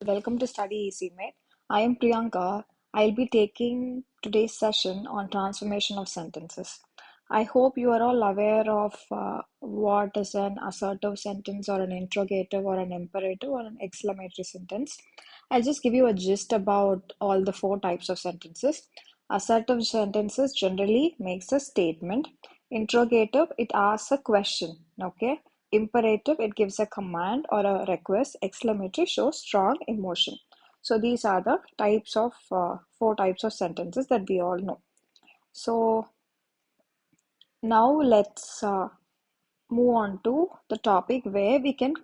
Welcome to Study Easy Mate. I am Priyanka. I'll be taking today's session on transformation of sentences. I hope you are all aware of what is an assertive sentence or an interrogative or an imperative or an exclamatory sentence. I'll just give you a gist about all the four types of sentences. Assertive sentences generally makes a statement. Interrogative, it asks a question. Okay. Imperative, it gives a command or a request. Exclamatory shows strong emotion. So these are the types of four types of sentences that we all know. So now let's move on to the topic where we can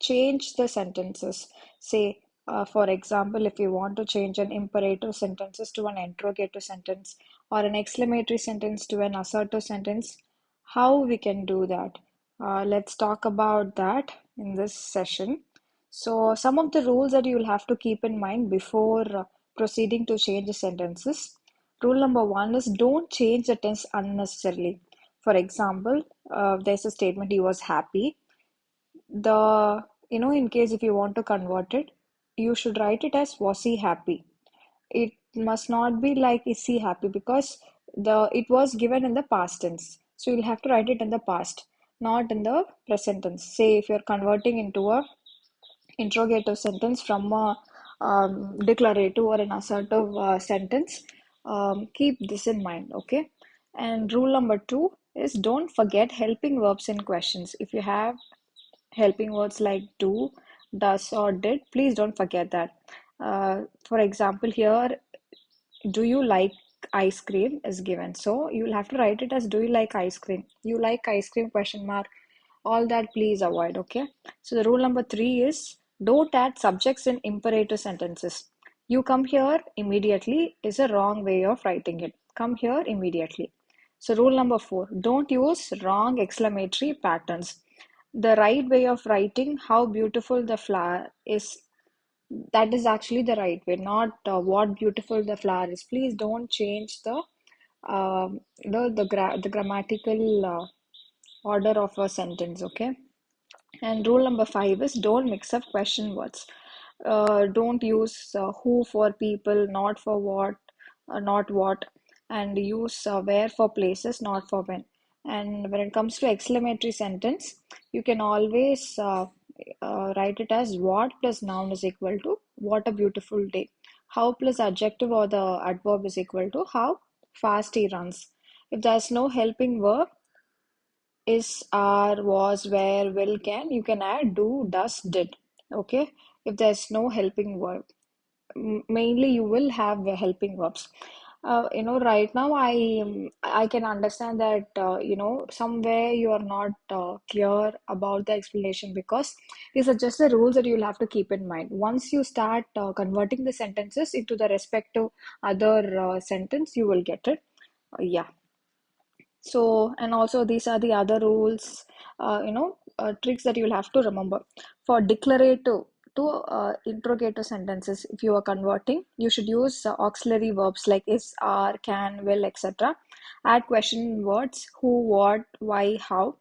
change the sentences. Say, for example, if you want to change an imperative sentences to an interrogative sentence or an exclamatory sentence to an assertive sentence, how we can do that? Let's talk about that in this session. So, some of the rules that you'll have to keep in mind before proceeding to change the sentences. Rule number one is don't change the tense unnecessarily. For example, there's a statement he was happy. In case if you want to convert it, you should write it as was he happy. It must not be like is he happy because it was given in the past tense. So you'll have to write it in the past, not in the present tense. Say if you're converting into a interrogative sentence from a declarative or an assertive sentence, keep this in mind, okay? And rule number two is don't forget helping verbs in questions. If you have helping words like do, does, or did, please don't forget that. For example, here, do you like ice cream is given. So you'll have to write it as do you like ice cream? You like ice cream question mark. All that please avoid, okay? So the rule number three is don't add subjects in imperative sentences. You come here immediately is a wrong way of writing it. Come here immediately. So rule number four, don't use wrong exclamatory patterns. The right way of writing how beautiful the flower is, that is actually the right way, not what beautiful the flower is. Please don't change the grammatical order of a sentence, okay? And rule number five is don't mix up question words. Don't use who for people, not for what, not what, and use where for places, not for when. And when it comes to exclamatory sentence, you can always write it as what plus noun is equal to what a beautiful day. How plus adjective or the adverb is equal to how fast he runs. If there's no helping verb, is, are, was, were, will, can, you can add do, does, did. Okay. If there's no helping verb, mainly you will have the helping verbs. Right now I can understand that somewhere you are not clear about the explanation because these are just the rules that you'll have to keep in mind. Once you start converting the sentences into the respective other sentence, you will get it. Yeah. So, and also these are the other rules, tricks that you'll have to remember. For declarative to interrogative sentences, if you are converting, you should use auxiliary verbs like is, are, can, will, etc. Add question words who, what, why, how,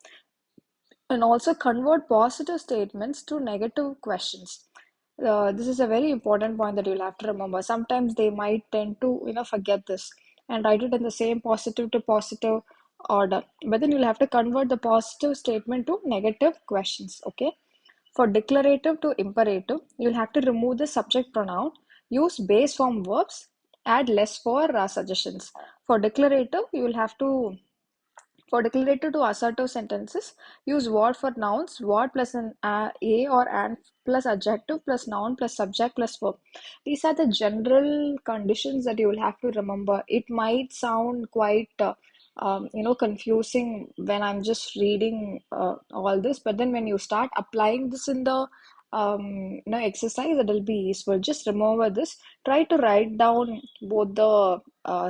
and also convert positive statements to negative questions. This is a very important point that you'll have to remember. Sometimes they might tend to, forget this and write it in the same positive to positive order. But then you'll have to convert the positive statement to negative questions. Okay. For declarative to imperative, you'll have to remove the subject pronoun, use base form verbs, add less for suggestions. For declarative, you will have to for declarative to assertive sentences, use what for nouns, what plus an a or an plus adjective plus noun plus subject plus verb. These are the general conditions that you will have to remember. It might sound quite confusing when I'm just reading all this, but then when you start applying this in the exercise, it will be useful. Just remember this. Try to write down both the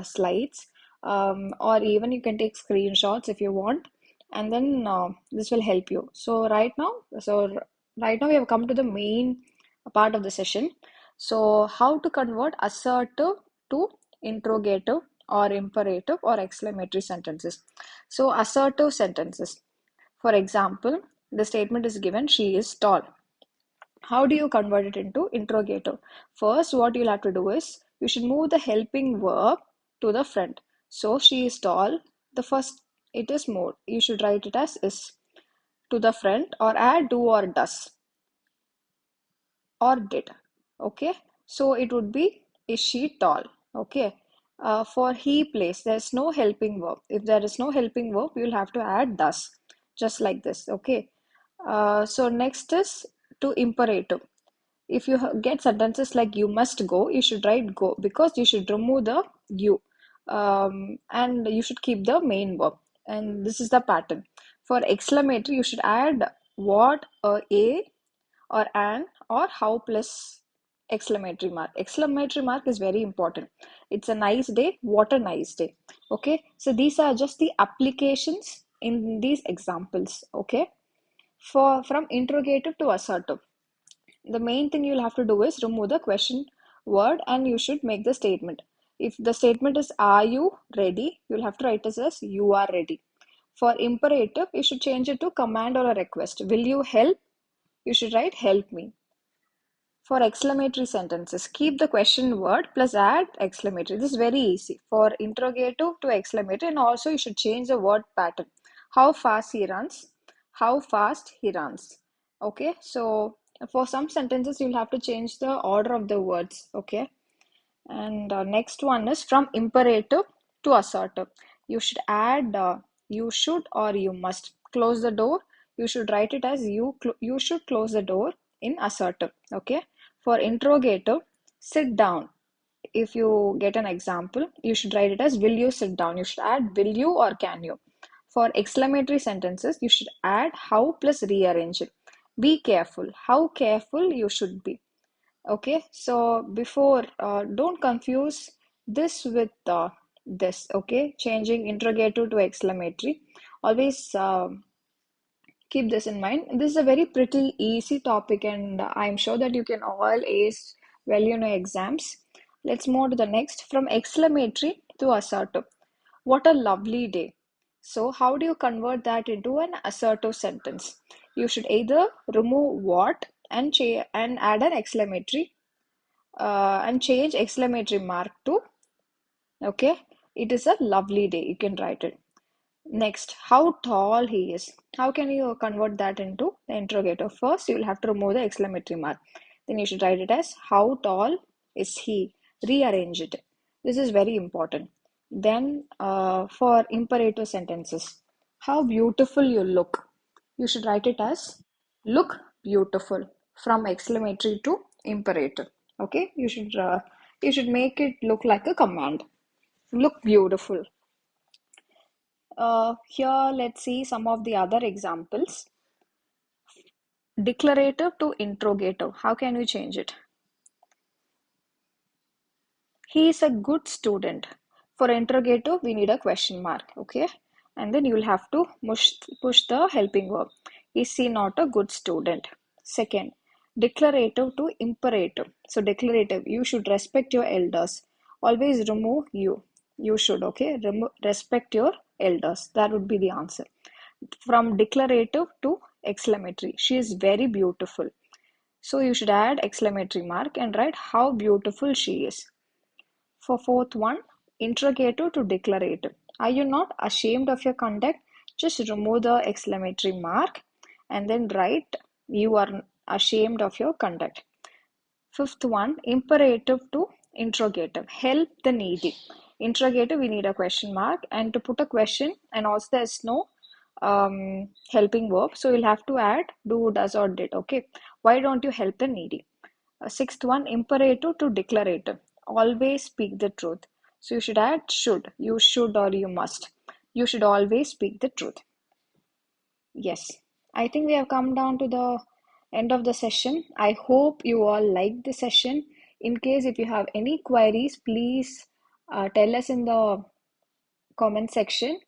slides, or even you can take screenshots if you want, and then this will help you. Right now we have come to the main part of the session. So how to convert assertive to interrogative or imperative or exclamatory sentences. So assertive sentences, for example, the statement is given, she is tall. How do you convert it into interrogative? First, what you'll have to do is you should move the helping verb to the front. So she is tall. The first it is moved. You should write it as is to the front, or add do or does or did. Okay, so it would be is she tall? Okay, for he plays, there's no helping verb. If there is no helping verb, you'll have to add does, just like this. Okay, so next is to imperative. If you get sentences like you must go, you should write go, because you should remove the you, and you should keep the main verb. And this is the pattern. For exclamatory, you should add what, a, or an, or how plus exclamatory mark. Exclamatory mark is very important. It's a nice day. What a nice day. Okay, so these are just the applications in these examples. Okay, for from interrogative to assertive, the main thing you'll have to do is remove the question word, and you should make the statement. If the statement is are you ready, you'll have to write it as you are ready. For imperative, you should change it to command or a request. Will you help? You should write help me. For exclamatory sentences, keep the question word plus add exclamatory. This is very easy. For interrogative to exclamatory, and also you should change the word pattern. How fast he runs, how fast he runs. Okay, so for some sentences, you'll have to change the order of the words. Okay, and next one is from imperative to assertive. You should add you should or you must. Close the door. You should write it as you should close the door in assertive. Okay. For interrogative, sit down. If you get an example, you should write it as will you sit down. You should add will you or can you. For exclamatory sentences, you should add how plus rearrange it. Be careful. How careful you should be. Okay, so before, don't confuse this with this. Okay, changing interrogative to exclamatory. Always keep this in mind. This is a very pretty easy topic, and I'm sure that you can all ace well in your exams. Let's move to the next, from exclamatory to assertive. What a lovely day. So, how do you convert that into an assertive sentence? You should either remove what and add an exclamatory, and change exclamatory mark to okay. It is a lovely day. You can write it. Next, how tall he is. How can you convert that into the interrogative? First, you will have to remove the exclamatory mark. Then you should write it as how tall is he. Rearrange it. This is very important. Then, for imperative sentences, how beautiful you look. You should write it as look beautiful, from exclamatory to imperative. Okay, you should make it look like a command. Look beautiful. Here, let's see some of the other examples. Declarative to interrogative. How can we change it? He is a good student. For interrogative, we need a question mark. Okay, and then you will have to push the helping verb. Is he not a good student? Second, declarative to imperative. So declarative, you should respect your elders. Always remove you. You should, okay, respect your elders. That would be the answer. From declarative to exclamatory, she is very beautiful. So you should add exclamatory mark and write how beautiful she is. For fourth one, interrogative to declarative. Are you not ashamed of your conduct? Just remove the exclamatory mark and then write you are ashamed of your conduct. Fifth one, imperative to interrogative. Help the needy. Interrogative, we need a question mark, and to put a question, and also there's no helping verb, so you'll have to add do, does, or did. Okay, why don't you help the needy? Sixth one, imperative to declarative. Always speak the truth. So you should add should. You should or you must. You should always speak the truth. Yes, I think we have come down to the end of the session. I hope you all liked the session. In case if you have any queries, please tell us in the comment section.